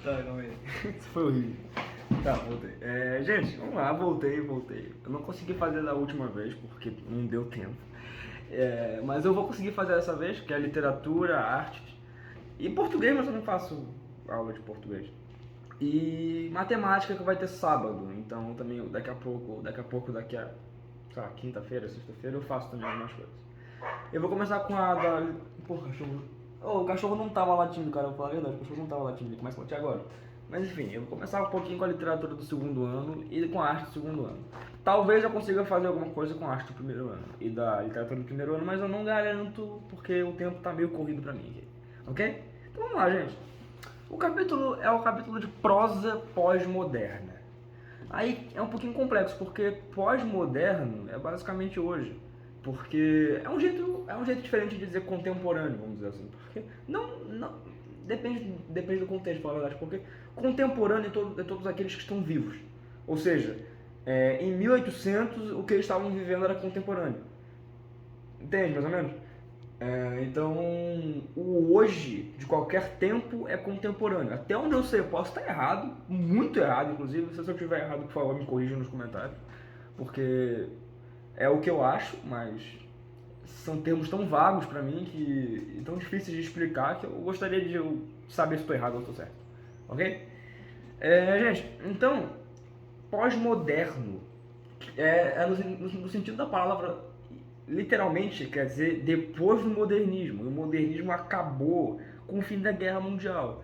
Tá, calma aí. Isso foi horrível. Tá, voltei. Gente, vamos lá, voltei. Eu não consegui fazer da última vez, porque não deu tempo. Mas eu vou conseguir fazer dessa vez, que é literatura, artes. E português, mas eu não faço aula de português. E matemática que vai ter sábado. Então também daqui a pouco, daqui a sei lá, quinta-feira, sexta-feira, eu faço também algumas coisas. Eu vou começar com a da. Pô, cachorro. Oh, o cachorro não tava latindo, cara. Eu vou falar a verdade, o cachorro não tava latindo, ele começa a latir agora. Mas enfim, eu vou começar um pouquinho com a literatura do segundo ano e com a arte do segundo ano. Talvez eu consiga fazer alguma coisa com a arte do primeiro ano e da literatura do primeiro ano, mas eu não garanto porque o tempo tá meio corrido pra mim aqui. Ok? Então vamos lá, gente. O capítulo é o capítulo de prosa pós-moderna. Aí é um pouquinho complexo, porque pós-moderno é basicamente hoje. Porque é um jeito diferente de dizer contemporâneo, vamos dizer assim. Porque não depende do contexto, para a verdade. Porque contemporâneo é todos aqueles que estão vivos. Ou seja, em 1800 o que eles estavam vivendo era contemporâneo. Entende, mais ou menos? Então, o hoje de qualquer tempo é contemporâneo. Até onde eu sei, eu posso estar errado, muito errado, inclusive. Se eu estiver errado, por favor, me corrija nos comentários. Porque é o que eu acho, mas são termos tão vagos pra mim e tão difíceis de explicar que eu gostaria de saber se estou errado ou estou certo. Ok? Gente, então, pós-moderno é no sentido da palavra, literalmente quer dizer depois do modernismo. O modernismo acabou com o fim da Guerra Mundial,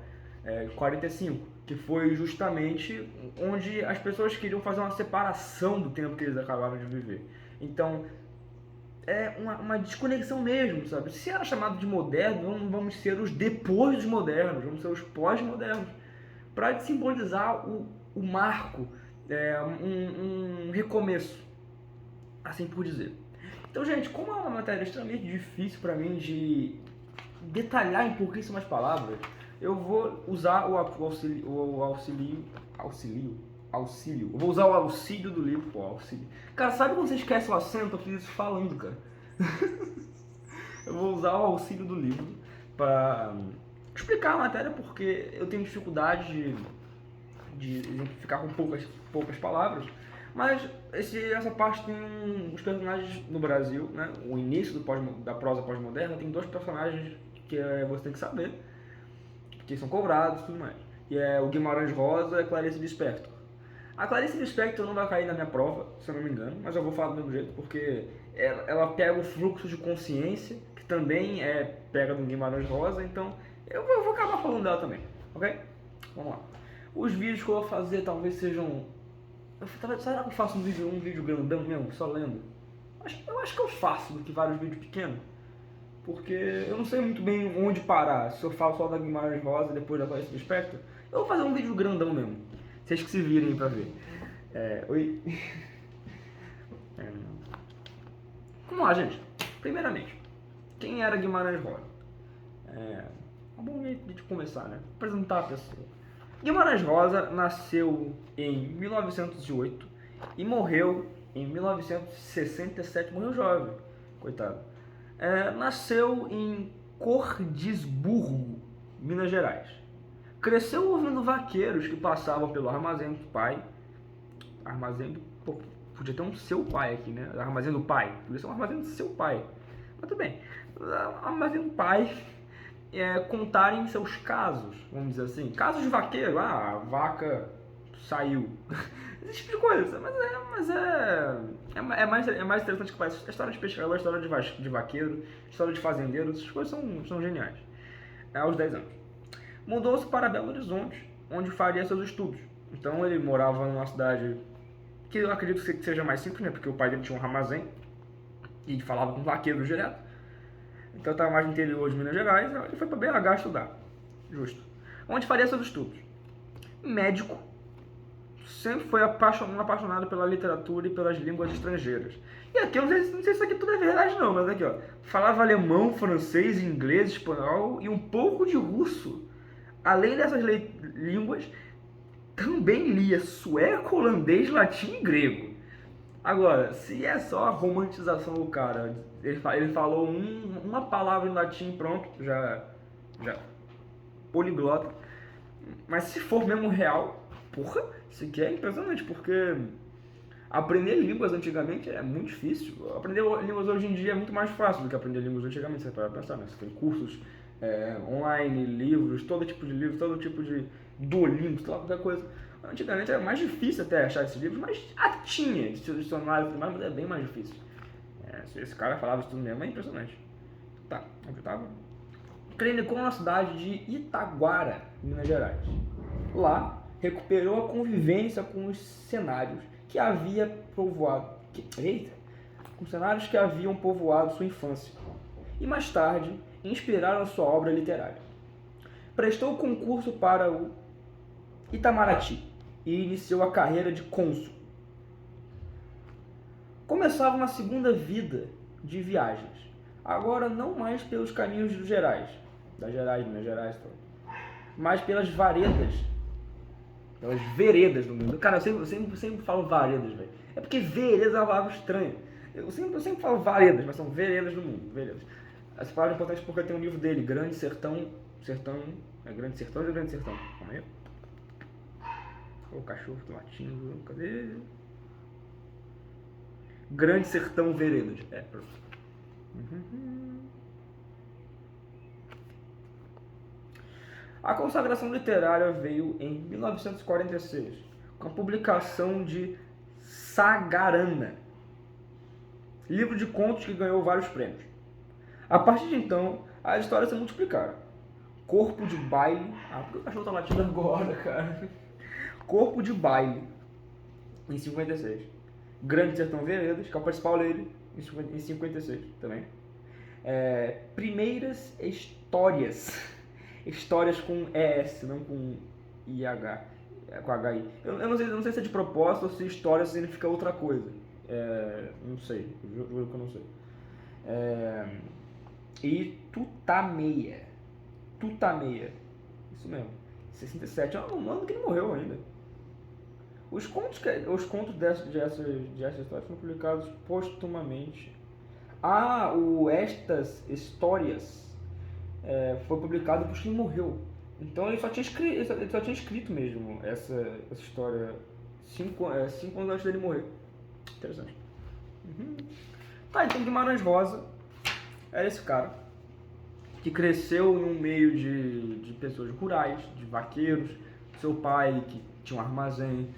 45, que foi justamente onde as pessoas queriam fazer uma separação do tempo que eles acabaram de viver. Então, é uma desconexão mesmo, sabe? Se era chamado de moderno, vamos ser os depois dos modernos, vamos ser os pós-modernos, para simbolizar o marco, um recomeço, assim por dizer. Então, gente, como é uma matéria extremamente difícil para mim de detalhar em pouquíssimas palavras, eu vou usar o auxílio. Eu vou usar o auxílio do livro, pô, auxílio. Cara, sabe quando você esquece o acento? Eu fiz isso falando, cara. Eu vou usar o auxílio do livro para explicar a matéria, porque eu tenho dificuldade de exemplificar com poucas palavras. Mas essa parte tem os personagens no Brasil, né? O início da prosa pós-moderna tem dois personagens que você tem que saber, que são cobrados e tudo mais. E é o Guimarães Rosa e a Clarice Lispector. A Clarice Lispector não vai cair na minha prova, se eu não me engano, mas eu vou falar do mesmo jeito, porque ela pega o fluxo de consciência, que também pega do Guimarães Rosa, então eu vou acabar falando dela também, ok? Vamos lá. Os vídeos que eu vou fazer talvez sejam... Será que eu faço um vídeo grandão mesmo, só lendo? Eu acho que eu faço do que vários vídeos pequenos. Porque eu não sei muito bem onde parar. Se eu falo só da Guimarães Rosa e depois da Clarice Lispector, eu vou fazer um vídeo grandão mesmo. Vocês que se virem pra ver. Oi. Vamos lá, gente. Primeiramente, quem era Guimarães Rosa? É bom a gente começar, né? Apresentar a pessoa. Guimarães Rosa nasceu em 1908 e morreu em 1967. Morreu jovem, coitado. Nasceu em Cordisburgo, Minas Gerais. Cresceu ouvindo vaqueiros que passavam pelo armazém do pai. Pô, podia ter um seu pai aqui, né? Armazém do pai. Podia ser um armazém do seu pai. Mas tudo bem. Armazém do pai. Contarem seus casos, vamos dizer assim. Casos de vaqueiro, a vaca saiu. Esse tipo de coisa. Mas é mais interessante que a história de pescador, a história de vaqueiro, a história de fazendeiro, essas coisas são geniais. Aos 10 anos. Mudou-se para Belo Horizonte, onde faria seus estudos. Então ele morava numa cidade que eu acredito que seja mais simples, né? Porque o pai dele tinha um armazém e falava com vaqueiros direto. Então estava mais no interior de Minas Gerais, ele foi para BH estudar. Justo. Onde faria seus estudos. Médico. Sempre foi apaixonado pela literatura e pelas línguas estrangeiras. E aqui, eu não sei se isso aqui tudo é verdade não, mas aqui ó. Falava alemão, francês, inglês, espanhol e um pouco de russo. Além dessas línguas, também lia sueco, holandês, latim e grego. Agora, se é só a romantização do cara, ele falou uma palavra em latim, pronto, já. poliglota. Mas se for mesmo real, porra, isso aqui é impressionante, porque aprender línguas antigamente é muito difícil. Aprender línguas hoje em dia é muito mais fácil do que aprender línguas antigamente, você para pensar, né? Você tem cursos online, livros, todo tipo de livro, todo tipo de Duolingo, sei lá, qualquer coisa. Antigamente era mais difícil até achar esses livros, mas tinha dicionário e tudo mais, mas é bem mais difícil. Se esse cara falava isso tudo mesmo, é impressionante. Tá, onde eu tava? Clinicou na cidade de Itaguara, Minas Gerais. Lá, recuperou a convivência com os cenários que havia povoado. Com cenários que haviam povoado sua infância. E mais tarde, inspiraram sua obra literária. Prestou concurso para o Itamaraty e iniciou a carreira de cônsul. Começava uma segunda vida de viagens, agora não mais pelos caminhos dos Gerais, Minas Gerais, mas pelas veredas do mundo. Cara, eu sempre falo varedas, velho. É porque veredas é uma palavra estranha. Eu sempre falo varedas, mas são veredas do mundo, veredas. Essa palavra é importante porque tem um livro dele, Grande Sertão, Grande Sertão ou Grande Sertão? Calma aí. O cachorro tá latindo, cadê? Grande Sertão Veredas. Pronto. A consagração literária veio em 1946, com a publicação de Sagarana, livro de contos que ganhou vários prêmios. A partir de então, as histórias se multiplicaram. Corpo de Baile... por que o cachorro tá latindo agora, cara? Corpo de Baile, em 56. Grande Sertão Veredas, que é o principal dele, em 56 também. Primeiras Histórias. Histórias com ES, não com IH, com HI. Eu não sei se é de propósito ou se história significa outra coisa. Não sei, juro que eu não sei. E Tutameia. Isso mesmo. 67. É um ano que ele morreu ainda. Os contos dessas histórias foram publicados postumamente. O Estas Histórias foi publicado depois que ele morreu. Então ele só tinha escrito mesmo essa história 5 anos antes dele morrer. Interessante. Tá, então Guimarães Rosa era esse cara que cresceu em um meio de pessoas rurais, de vaqueiros. Seu pai que tinha um armazém,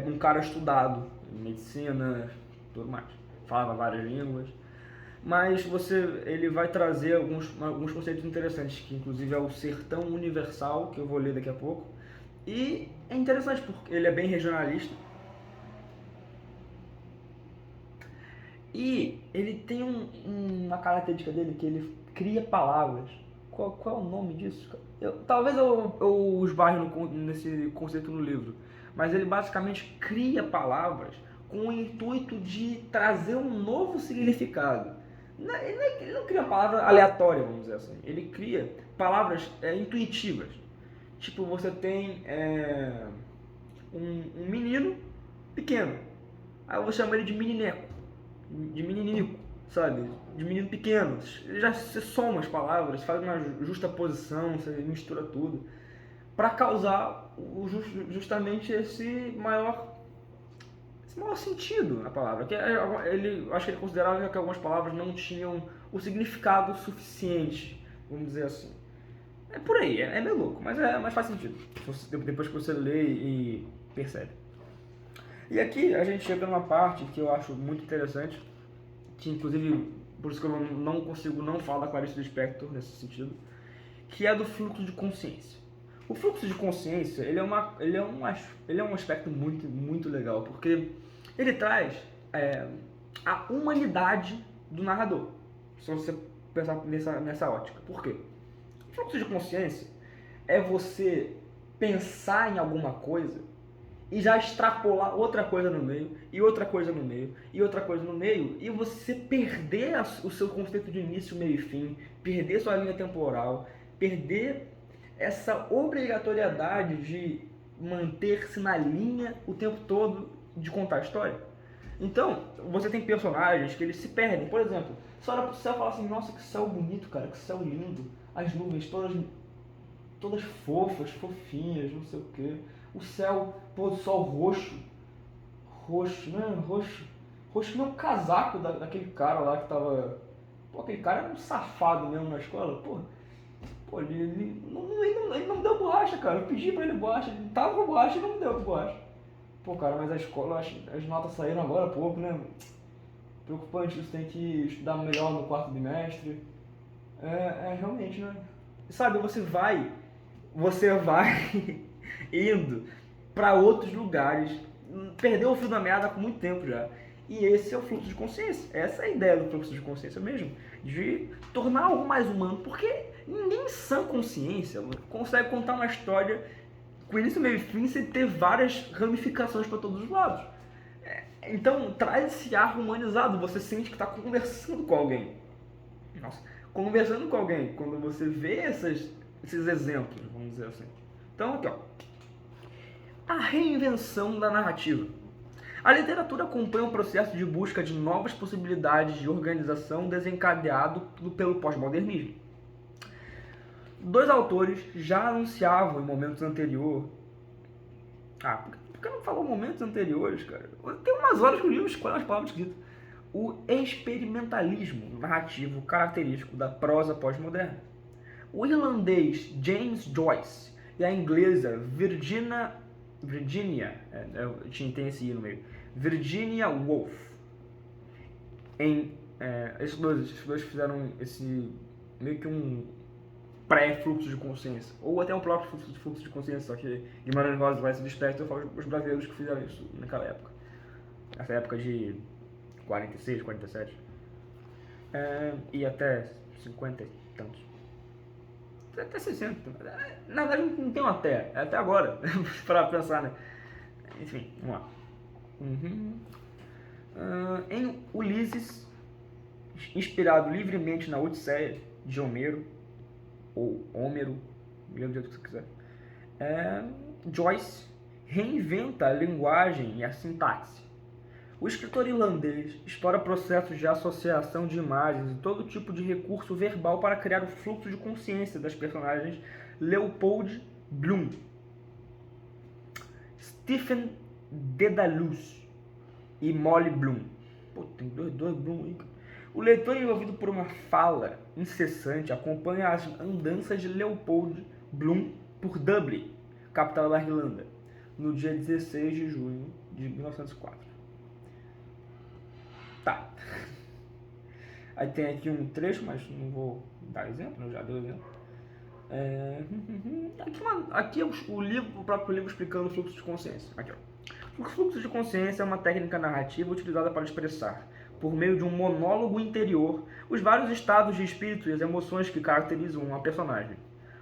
um cara estudado em medicina, tudo mais, falava várias línguas. Mas ele vai trazer alguns conceitos interessantes, que inclusive é o Sertão Universal, que eu vou ler daqui a pouco. E é interessante porque ele é bem regionalista. E ele tem uma característica dele, que ele cria palavras. Qual é o nome disso? Talvez eu esbarre nesse conceito no livro. Mas ele basicamente cria palavras com o intuito de trazer um novo significado. Ele não cria palavra aleatória, vamos dizer assim. Ele cria palavras intuitivas. Tipo, você tem um menino pequeno. Aí você chama ele de menineco, de meninico, sabe? De menino pequeno. Você soma as palavras, faz uma justa posição, você mistura tudo. Para causar justamente esse maior sentido na palavra. Acho que ele considerava que algumas palavras não tinham o significado suficiente, vamos dizer assim. É por aí, é meio louco, mas faz sentido, depois que você lê e percebe. E aqui a gente chega numa parte que eu acho muito interessante, que inclusive, por isso que eu não consigo não falar da Clarice Lispector nesse sentido, que é do fluxo de consciência. O fluxo de consciência, ele é um aspecto muito, muito legal, porque ele traz a humanidade do narrador, se você pensar nessa ótica. Por quê? O fluxo de consciência é você pensar em alguma coisa e já extrapolar outra coisa no meio, e outra coisa no meio, e outra coisa no meio, e você perder o seu conceito de início, meio e fim, perder sua linha temporal, perder essa obrigatoriedade de manter-se na linha o tempo todo de contar a história. Então, você tem personagens que eles se perdem. Por exemplo, você olha pro céu e fala assim, nossa, que céu bonito, cara, que céu lindo, as nuvens todas todas fofas, fofinhas, não sei o quê. O céu, pôr do sol roxo. Roxo, não é roxo? Roxo que nem um casaco daquele cara lá que tava... Pô, aquele cara era um safado mesmo na escola, pô. Pô, ele não me deu borracha, cara. Eu pedi pra ele borracha, ele tava com borracha e não me deu borracha. Pô, cara, mas a escola, as notas saíram agora há pouco, né? Preocupante, você tem que estudar melhor no quarto bimestre. Realmente, né? Sabe, você vai indo pra outros lugares, perdeu o fio da meada há muito tempo já. E esse é o fluxo de consciência. Essa é a ideia do fluxo de consciência mesmo. De tornar algo mais humano. Porque ninguém em sã consciência consegue contar uma história com início, meio e fim sem ter várias ramificações para todos os lados. Então, traz esse ar humanizado. Você sente que está conversando com alguém. Nossa, conversando com alguém. Quando você vê esses exemplos, vamos dizer assim. Então, aqui, ó. A reinvenção da narrativa. A literatura acompanha um processo de busca de novas possibilidades de organização desencadeado pelo pós-modernismo. Dois autores já anunciavam em momentos anteriores... por que não falou momentos anteriores, cara? Tem umas horas que o livro escolhe as palavras escritas. O experimentalismo narrativo característico da prosa pós-moderna. O irlandês James Joyce e a inglesa Virginia, tem esse I no meio, Virginia Woolf. Esses dois fizeram esse meio que um pré-fluxo de consciência, ou até um próprio fluxo de consciência, só que Guimarães Rosa vai se despertar e fala os brasileiros que fizeram isso naquela época. Essa época de 46, 47. E até 50 e tantos. Até 60. Na verdade não tem um até, é até agora, para pensar, né? Enfim, vamos lá. Em Ulisses, inspirado livremente na Odisseia de Homero, ou Homero, lembra do jeito que você quiser, Joyce reinventa a linguagem e a sintaxe. O escritor irlandês explora processos de associação de imagens e todo tipo de recurso verbal para criar o fluxo de consciência das personagens Leopold Bloom, Stephen Dedalus e Molly Bloom. Pô, tem dois Bloom aí. O leitor, envolvido por uma fala incessante, acompanha as andanças de Leopold Bloom por Dublin, capital da Irlanda, no dia 16 de junho de 1904. Tá. Aí tem aqui um trecho, mas não vou dar exemplo, eu já dei exemplo. Aqui é o próprio livro explicando o fluxo de consciência. Aqui, ó. O fluxo de consciência é uma técnica narrativa utilizada para expressar, por meio de um monólogo interior, os vários estados de espírito e as emoções que caracterizam uma personagem.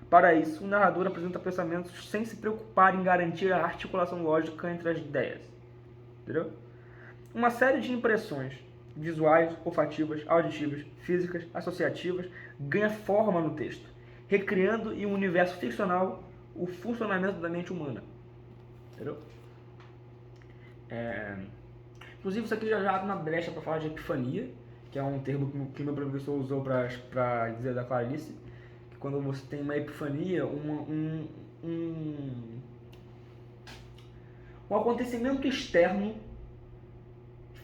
Para isso, o narrador apresenta pensamentos sem se preocupar em garantir a articulação lógica entre as ideias. Entendeu? Uma série de impressões visuais, olfativas, auditivas, físicas, associativas ganha forma no texto, recriando em um universo ficcional o funcionamento da mente humana. Entendeu? Inclusive, isso aqui já abre uma brecha para falar de epifania, que é um termo que meu professor usou para dizer da Clarice, que quando você tem uma epifania, um acontecimento externo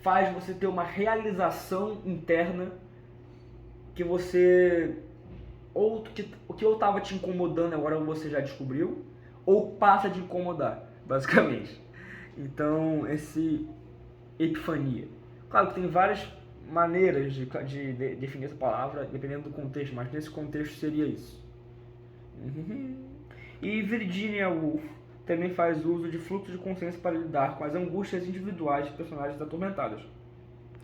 faz você ter uma realização interna que você... o que eu estava te incomodando agora você já descobriu, ou passa de incomodar, basicamente. Então, esse epifania. Claro que tem várias maneiras de definir essa palavra, dependendo do contexto, mas nesse contexto seria isso. E Virginia Woolf também faz uso de fluxo de consciência para lidar com as angústias individuais de personagens atormentados.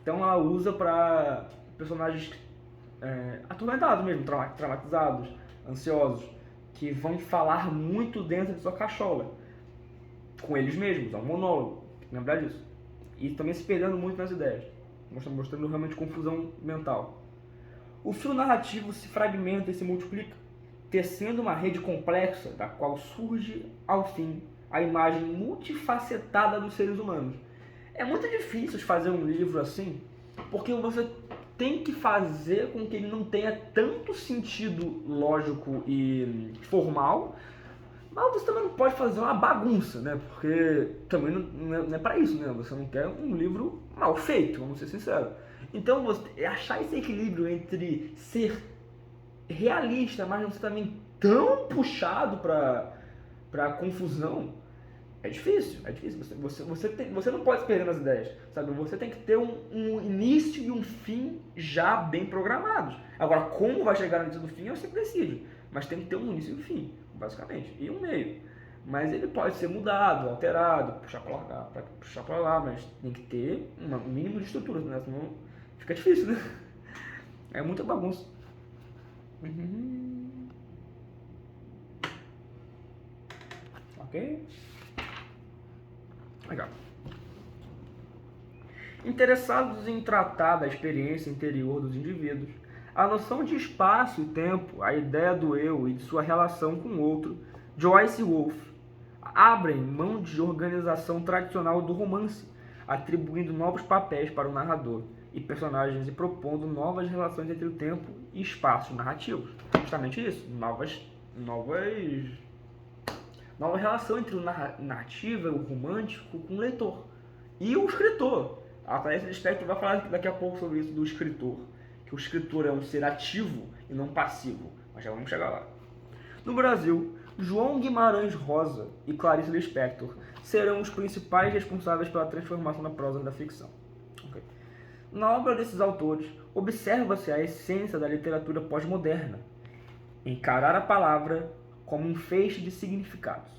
Então ela usa para personagens atormentados mesmo, traumatizados, ansiosos, que vão falar muito dentro de sua cachola, com eles mesmos, é um monólogo, tem que lembrar disso. E também se perdendo muito nas ideias, mostrando realmente confusão mental. O fio narrativo se fragmenta e se multiplica, tecendo uma rede complexa da qual surge, ao fim, a imagem multifacetada dos seres humanos. É muito difícil fazer um livro assim, porque você tem que fazer com que ele não tenha tanto sentido lógico e formal, mas você também não pode fazer uma bagunça, né? Porque também não é pra isso, né? Você não quer um livro mal feito, vamos ser sinceros. Então, você achar esse equilíbrio entre ser realista, mas não ser também tão puxado pra confusão, é difícil, é difícil. Você não pode se perder nas ideias, sabe? Você tem que ter um início e um fim já bem programados. Agora, como vai chegar no início do fim, você decide. Mas tem que ter um início e um fim, basicamente, e um meio. Mas ele pode ser mudado, alterado, puxar pra lá, mas tem que ter um mínimo de estrutura, né? Senão fica difícil, né? É muita bagunça. Ok? Legal. Interessados em tratar da experiência interior dos indivíduos, a noção de espaço e tempo, a ideia do eu e de sua relação com o outro, Joyce e Woolf abrem mão de organização tradicional do romance, atribuindo novos papéis para o narrador e personagens e propondo novas relações entre o tempo e espaços narrativos. Justamente isso, nova relação entre o narrativa, o romântico, com o leitor. E o escritor. A Clarice Lispector vai falar daqui a pouco sobre isso do escritor. Que o escritor é um ser ativo e não passivo. Mas já vamos chegar lá. No Brasil, João Guimarães Rosa e Clarice Lispector serão os principais responsáveis pela transformação da prosa da ficção. Okay. Na obra desses autores, observa-se a essência da literatura pós-moderna. Encarar a palavra como um feixe de significados.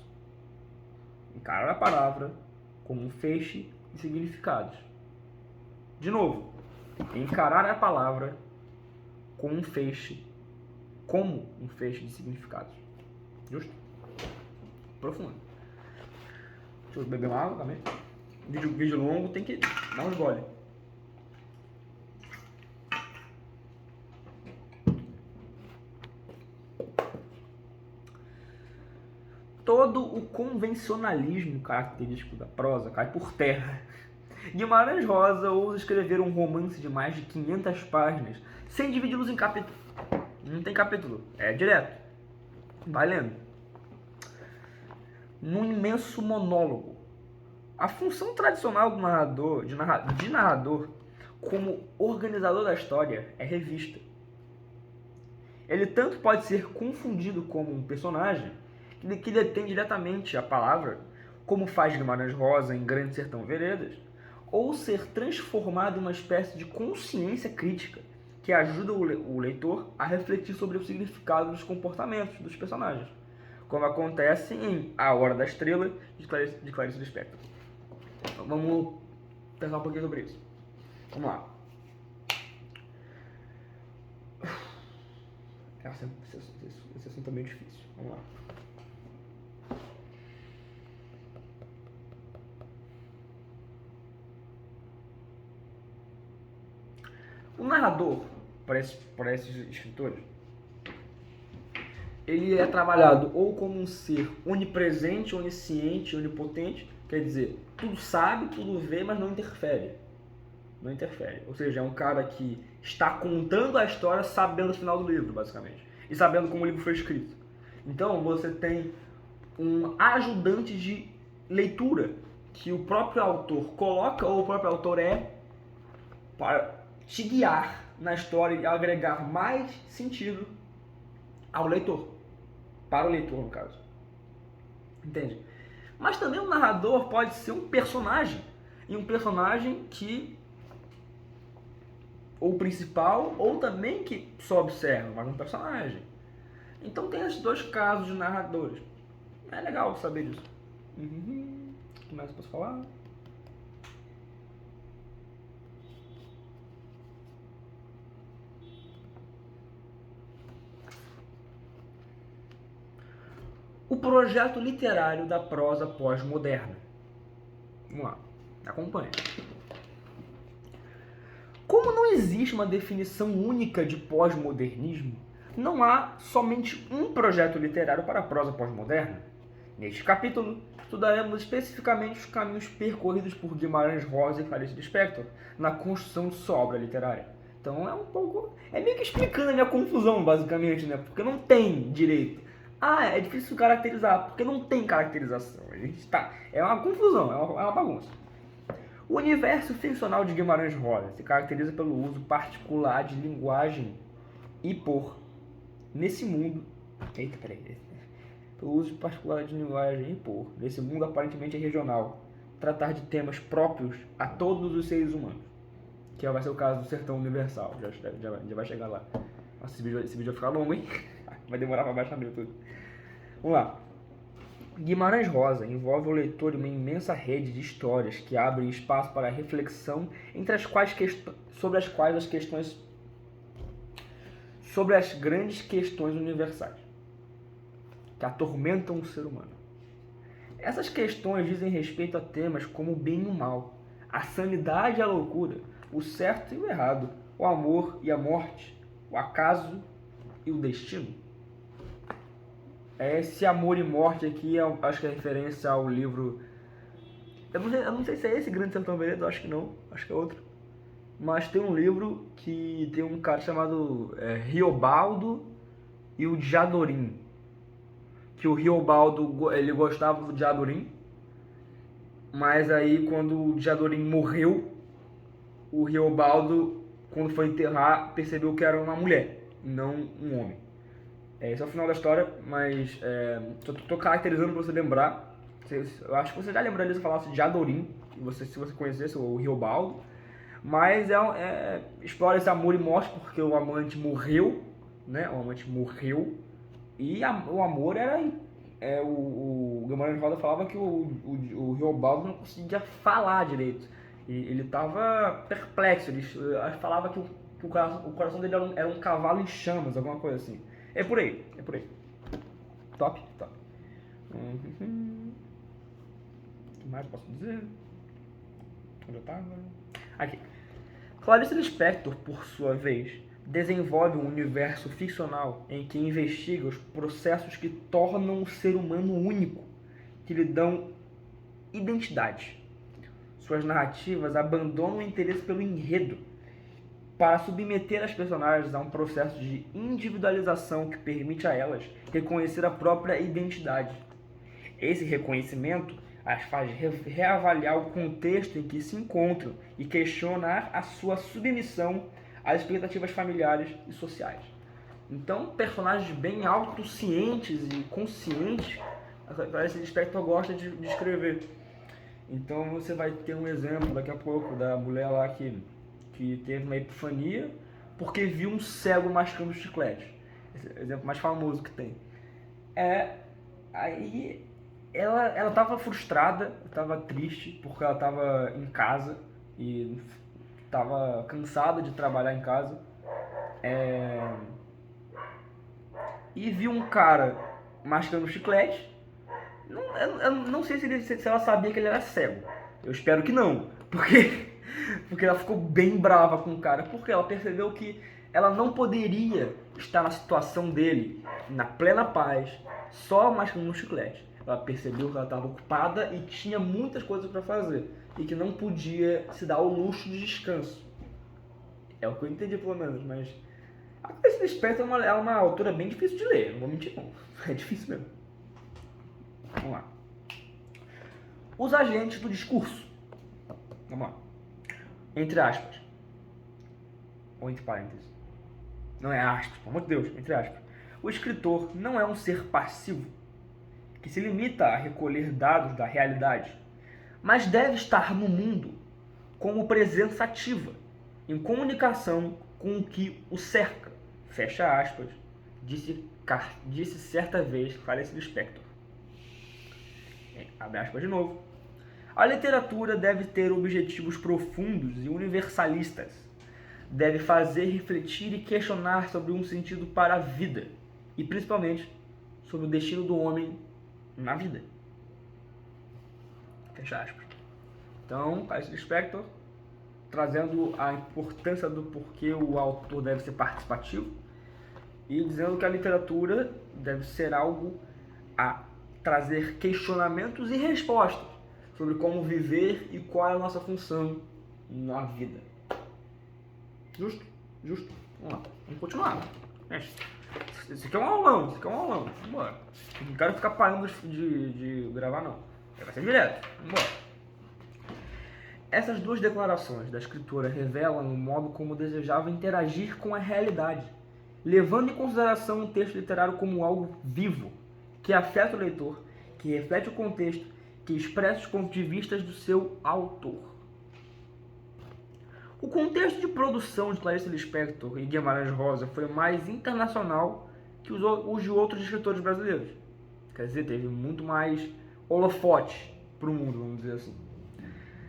Encarar a palavra como um feixe de significados. De novo, encarar a palavra como um feixe de significados. Justo? Profundo. Deixa eu beber uma água também. Vídeo longo tem que dar um gole. Todo o convencionalismo característico da prosa cai por terra. Guimarães Rosa ousa escrever um romance de mais de 500 páginas, sem dividi-los em capítulos. Não tem capítulo, é direto. Vai lendo. Num imenso monólogo. A função tradicional do narrador, como organizador da história, é revista. Ele tanto pode ser confundido como um personagem, que detém diretamente a palavra, como faz Guimarães Rosa em Grande Sertão Veredas, ou ser transformado em uma espécie de consciência crítica, que ajuda o leitor a refletir sobre o significado dos comportamentos dos personagens, como acontece em A Hora da Estrela, de Clarice Lispector. Então, vamos pensar um pouquinho sobre isso. Vamos lá. Esse assunto é meio difícil. Vamos lá. O narrador, para esses escritores, ele é trabalhado ou como um ser onipresente, onisciente, onipotente, quer dizer, tudo sabe, tudo vê, mas não interfere. Não interfere. Ou seja, é um cara que está contando a história sabendo o final do livro, basicamente. E sabendo como o livro foi escrito. Então, você tem um ajudante de leitura que o próprio autor coloca, ou o próprio autor é, para te guiar na história e agregar mais sentido ao leitor. Para o leitor, no caso. Entende? Mas também o narrador pode ser um personagem. E um personagem que ou principal, ou também que só observa, mas um personagem. Então tem esses dois casos de narradores. É legal saber disso. O que mais eu posso falar? O projeto literário da prosa pós-moderna. Vamos lá, acompanha. Como não existe uma definição única de pós-modernismo, não há somente um projeto literário para a prosa pós-moderna. Neste capítulo, estudaremos especificamente os caminhos percorridos por Guimarães Rosa e Clarice Lispector na construção de sua obra literária. Então é um pouco... É meio que explicando a minha confusão, basicamente, né? Porque não tem direito. Ah, é difícil caracterizar, porque não tem caracterização. A gente tá... É uma confusão, é uma bagunça. O universo ficcional de Guimarães Rosa se caracteriza pelo uso particular de linguagem e por, nesse mundo... Eita, peraí. Pelo uso particular de linguagem e por, nesse mundo aparentemente regional, tratar de temas próprios a todos os seres humanos. Que vai ser o caso do Sertão Universal. Já vai chegar lá. Nossa, esse vídeo vai ficar longo, hein? Vai demorar pra baixar meu tudo. Vamos lá. Guimarães Rosa envolve o leitor em uma imensa rede de histórias que abrem espaço para a reflexão sobre as grandes questões universais que atormentam o ser humano. Essas questões dizem respeito a temas como o bem e o mal, a sanidade e a loucura, o certo e o errado, o amor e a morte, o acaso e o destino. Esse amor e morte aqui, acho que é referência ao livro... Eu não sei se é esse Grande Sertão Veredas, acho que não, acho que é outro. Mas tem um livro que tem um cara chamado Riobaldo e o Diadorim. Que o Riobaldo, ele gostava do Diadorim, mas aí quando o Diadorim morreu, o Riobaldo, quando foi enterrar, percebeu que era uma mulher, não um homem. Esse é o final da história, mas tô caracterizando para você lembrar. Eu acho que você já lembraria se eu falasse de Adorim, se você conhecesse o Riobaldo. Mas explora esse amor e morte, porque o amante morreu, né? O amante morreu. E o amor era... o Guimarães Rosa falava que o Riobaldo não conseguia falar direito. Ele estava perplexo. Ele falava que o coração dele era um cavalo em chamas, alguma coisa assim. É por aí. Top. O que mais posso dizer? Onde eu tava? Aqui. Clarice Lispector, por sua vez, desenvolve um universo ficcional em que investiga os processos que tornam o ser humano único, que lhe dão identidade. Suas narrativas abandonam o interesse pelo enredo para submeter as personagens a um processo de individualização que permite a elas reconhecer a própria identidade. Esse reconhecimento as faz reavaliar o contexto em que se encontram e questionar a sua submissão às expectativas familiares e sociais. Então, personagens bem autocientes e conscientes, parece que o Lispector gosta de escrever. Então você vai ter um exemplo daqui a pouco da mulher lá que teve uma epifania porque viu um cego mascando chiclete. Esse é o exemplo mais famoso que tem. Aí ela estava frustrada, estava triste porque ela estava em casa e estava cansada de trabalhar em casa. E viu um cara mascando chiclete. Eu não sei se ela sabia que ele era cego. Eu espero que não, porque ela ficou bem brava com o cara, porque ela percebeu que ela não poderia estar na situação dele, na plena paz, só mascando um chiclete. Ela percebeu que ela estava ocupada e tinha muitas coisas para fazer, e que não podia se dar o luxo de descanso. É o que eu entendi, pelo menos, mas... A Clarice Lispector é uma autora bem difícil de ler, não vou mentir não. É difícil mesmo. Vamos lá. Os agentes do discurso. Vamos lá. Entre aspas. Ou entre parênteses. Não é aspas, pelo amor de Deus, entre aspas. O escritor não é um ser passivo que se limita a recolher dados da realidade, mas deve estar no mundo como presença ativa, em comunicação com o que o cerca. Fecha aspas, disse certa vez Clarice Lispector. Abre aspas de novo. A literatura deve ter objetivos profundos e universalistas. Deve fazer refletir e questionar sobre um sentido para a vida e, principalmente, sobre o destino do homem na vida. Fecha aspas. Então, Clarice Lispector trazendo a importância do porquê o autor deve ser participativo e dizendo que a literatura deve ser algo a trazer questionamentos e respostas sobre como viver e qual é a nossa função na vida. Justo? Justo. Vamos lá. Vamos continuar. Gente, esse aqui é um aulão. Vambora. Não quero ficar parando de gravar, não. Vai ser direto. Vambora. Essas duas declarações da escritora revelam o modo como desejava interagir com a realidade, levando em consideração o texto literário como algo vivo, que afeta o leitor, que reflete o contexto, que expressa os pontos de vista do seu autor. O contexto de produção de Clarice Lispector e Guimarães Rosa foi mais internacional que os de outros escritores brasileiros. Quer dizer, teve muito mais holofote para o mundo, vamos dizer assim.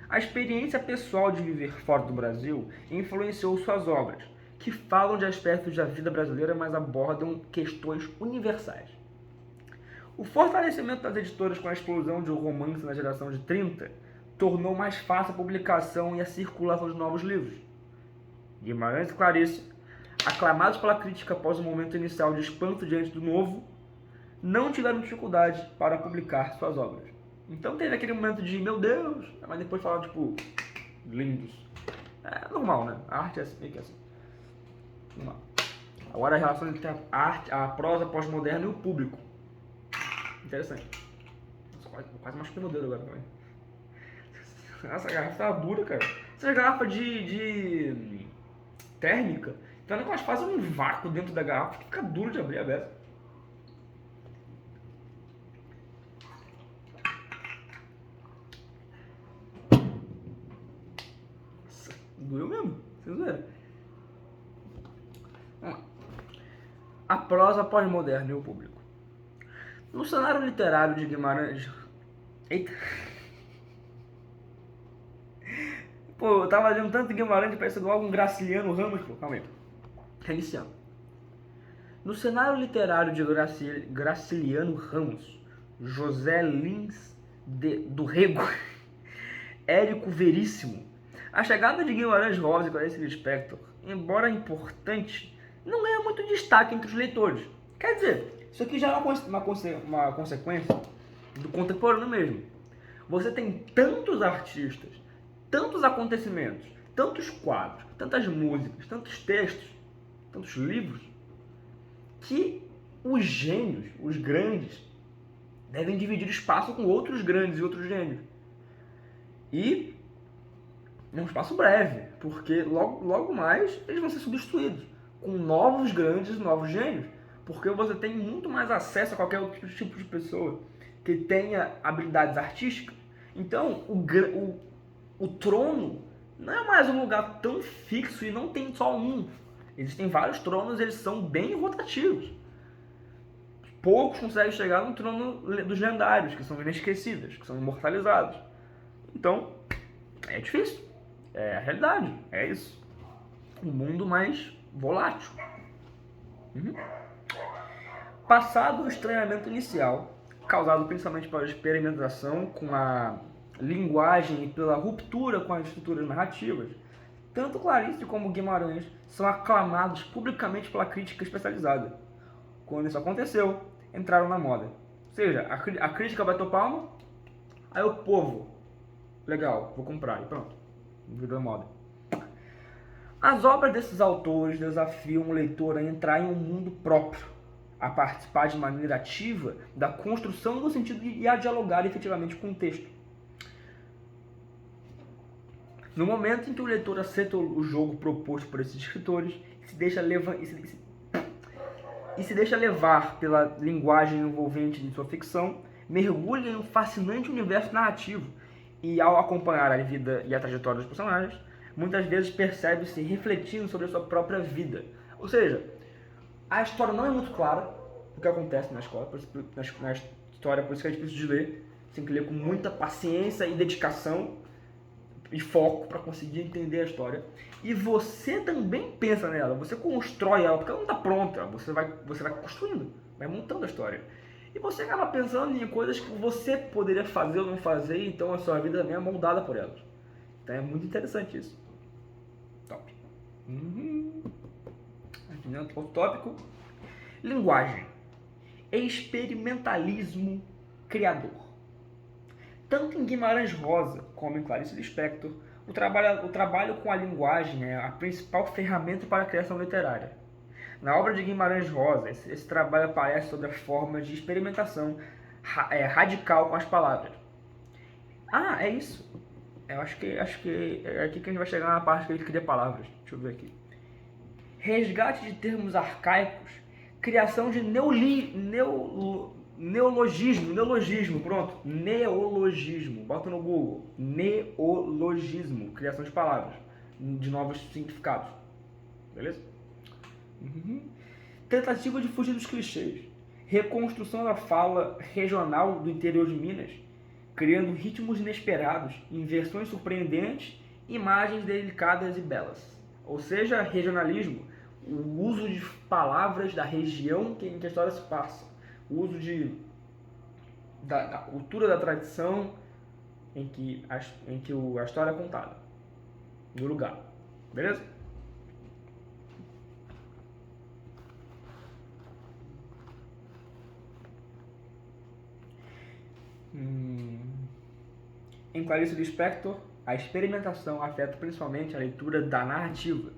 A experiência pessoal de viver fora do Brasil influenciou suas obras, que falam de aspectos da vida brasileira, mas abordam questões universais. O fortalecimento das editoras com a explosão de um romance na geração de 30 tornou mais fácil a publicação e a circulação de novos livros. Guimarães e Clarice, aclamados pela crítica após o momento inicial de espanto diante do novo, não tiveram dificuldade para publicar suas obras. Então teve aquele momento de, meu Deus, mas depois falaram, tipo, lindos. É normal, né? A arte é meio que assim. Normal. Agora a relação entre a arte, a prosa pós-moderna e o público. Interessante. Nossa, quase machuquei meu dedo agora também. Nossa, a garrafa tá dura, cara. Essa garrafa de térmica, então é elas fazem um vácuo dentro da garrafa que fica duro de abrir a beça. Doeu mesmo, vocês viram? Vamos lá. A prosa pós-moderna e o público. No cenário literário de Guimarães... Eita! Pô, eu tava lendo tanto Guimarães que parece igual um Graciliano Ramos, pô. Calma aí. Reiniciando. No cenário literário de Graciliano Ramos, José Lins do Rego, Érico Veríssimo, a chegada de Guimarães Rosa e Clarice Lispector, embora importante, não ganha muito destaque entre os leitores. Quer dizer, isso aqui já é uma consequência do contemporâneo mesmo. Você tem tantos artistas, tantos acontecimentos, tantos quadros, tantas músicas, tantos textos, tantos livros, que os gênios, os grandes, devem dividir espaço com outros grandes e outros gênios. E num espaço breve, porque logo mais eles vão ser substituídos com novos grandes e novos gênios, porque você tem muito mais acesso a qualquer outro tipo de pessoa que tenha habilidades artísticas. Então, o trono não é mais um lugar tão fixo e não tem só um. Existem vários tronos, eles são bem rotativos. Poucos conseguem chegar no trono dos lendários, que são inesquecíveis, que são imortalizados. Então, é difícil. É a realidade, é isso. Um mundo mais volátil. Passado o estranhamento inicial, causado principalmente pela experimentação com a linguagem e pela ruptura com as estruturas narrativas, tanto Clarice como Guimarães são aclamados publicamente pela crítica especializada. Quando isso aconteceu, entraram na moda. Ou seja, a crítica bateu palma, aí o povo, legal, vou comprar, e pronto. Virou moda. As obras desses autores desafiam o leitor a entrar em um mundo próprio, a participar de maneira ativa da construção do sentido e a dialogar efetivamente com o texto. No momento em que o leitor aceita o jogo proposto por esses escritores e se deixa levar pela linguagem envolvente de sua ficção, mergulha em um fascinante universo narrativo e, ao acompanhar a vida e a trajetória dos personagens, muitas vezes percebe-se refletindo sobre a sua própria vida. Ou seja, a história não é muito clara do que acontece na escola, na história, por isso que é difícil de ler. Você tem que ler com muita paciência e dedicação e foco para conseguir entender a história. E você também pensa nela, você constrói ela, porque ela não está pronta, você vai construindo, vai montando a história. E você acaba pensando em coisas que você poderia fazer ou não fazer, então a sua vida também é moldada por elas. Então é muito interessante isso. Top. Outro tópico. Linguagem. Experimentalismo criador. Tanto em Guimarães Rosa como em Clarice Lispector, O trabalho com a linguagem é a principal ferramenta para a criação literária. Na obra de Guimarães Rosa, esse trabalho aparece sobre as formas de experimentação radical com as palavras. Ah, é isso. Eu acho que é aqui que a gente vai chegar na parte que ele cria palavras. Deixa eu ver aqui. Resgate de termos arcaicos, criação de neologismo, pronto. Neologismo, bota no Google. Neologismo, criação de palavras, de novos significados. Beleza? Tentativa de fugir dos clichês. Reconstrução da fala regional do interior de Minas, criando ritmos inesperados, inversões surpreendentes, imagens delicadas e belas. Ou seja, regionalismo, o uso de palavras da região em que a história se passa, o uso da cultura, da tradição em que a história é contada, do lugar. Beleza? Em Clarice Lispector, a experimentação afeta principalmente a leitura da narrativa.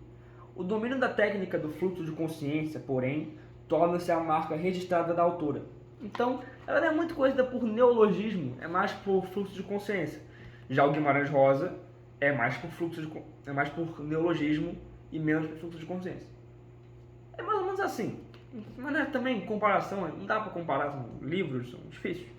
O domínio da técnica do fluxo de consciência, porém, torna-se a marca registrada da autora. Então, ela não é muito conhecida por neologismo, é mais por fluxo de consciência. Já o Guimarães Rosa é mais por neologismo e menos por fluxo de consciência. É mais ou menos assim. Mas né, também comparação, não dá para comparar, são livros, são difíceis.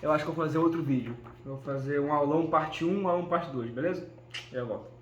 Eu acho que eu vou fazer outro vídeo. Eu vou fazer um aulão parte 1, aulão parte 2, beleza? Eu volto.